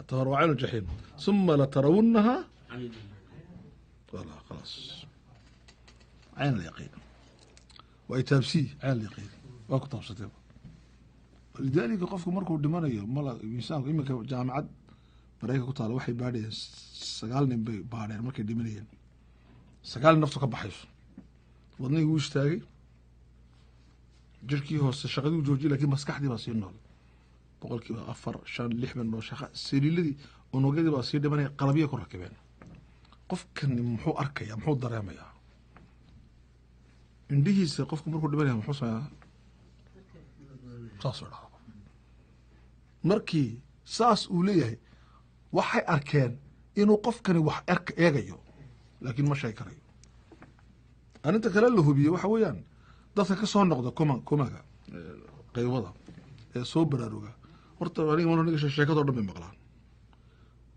ترى عين الجحيم ثم لترونها والله خلاص عين اليقين ويتابسي عين اليقين واكو تابستيبا لذلك قفكم مركو دمانيو ملا انسان imika jaamacad Mareykanka ku taalo waxay baadheen 9 nin bay baadheen markay dhimanayeen 9 naftu ka baxayso wadnay uu istaagay jirkii hoose shaqadii joojiyay laakiin maskaxdii baa sii nool boqolkiiba 4 5 6 baan noo shaqa siriiladii unugyadii baa sii dhimanay qalabyo ku rakibeen qofkan muxuu arkayaa muxuu dareemayaa indhihiisa qofku markuu dhimanayo muxuu sameeyaa saasoo dhaco markii saas uu leeyahay waxay arkeen inuu qofkani wax eegayo laakiin ma shay karayo arinta kale la hubiyo waxa weeyaan dadka ka soo noqda kumaga qaybada ee soo baraaruga horta aniga ma niga sheekado dhan maqlaan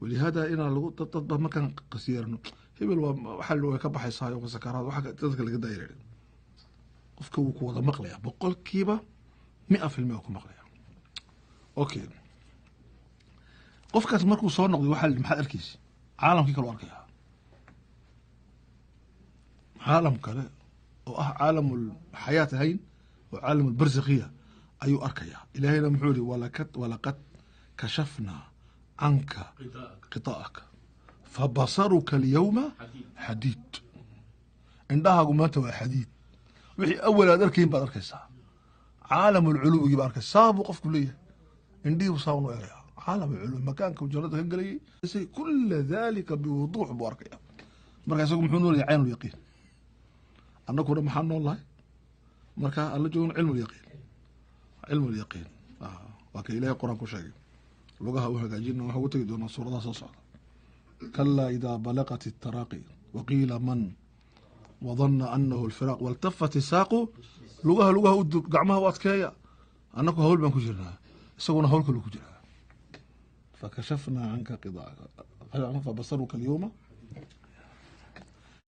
wali hada ina lagu dad ma kan qasiirno hebel waxa loo ka baxaysaa oo sakaraad waxa dadka laga daayiray qofka uu ku wada maqlaya boqolkiiba 100% ku maqlaya okay qofkaas markuu soo noqday waxa maxad arkaysi caalamkii kale arkaya caalam kale oo ah caalamul xayaat hayn oo caalamul barzakhiya ayuu arkaya ilaahayna muxuu yiri walaqad kashafna anka qita'aka fabasaruka alyawma hadid indhahaagu maanta waa xadiid wixii awal aad arkayn baad arkaysaa caalamul culuwi baad arkaysaa saabu qofku leeyahay indhihi saawno eegaya عالم العلوم مكانك وجرده هنقلي كل ذلك بوضوح باركيا مركا اسكو محو نور عين اليقين انكو محن والله مركا الله جون علم اليقين علم اليقين وكي الى القران كشاغي لغها وهاجين وهو تجي دون سوره سوسه كلا اذا بلغت التراقي وقيل من وظن انه الفراق والتفت الساق لغها قعمها وادكيا انكو هول بان كجيرنا اسغونا هول كلو كجيرا فكشفنا عنك قضاءك فبصرك اليوم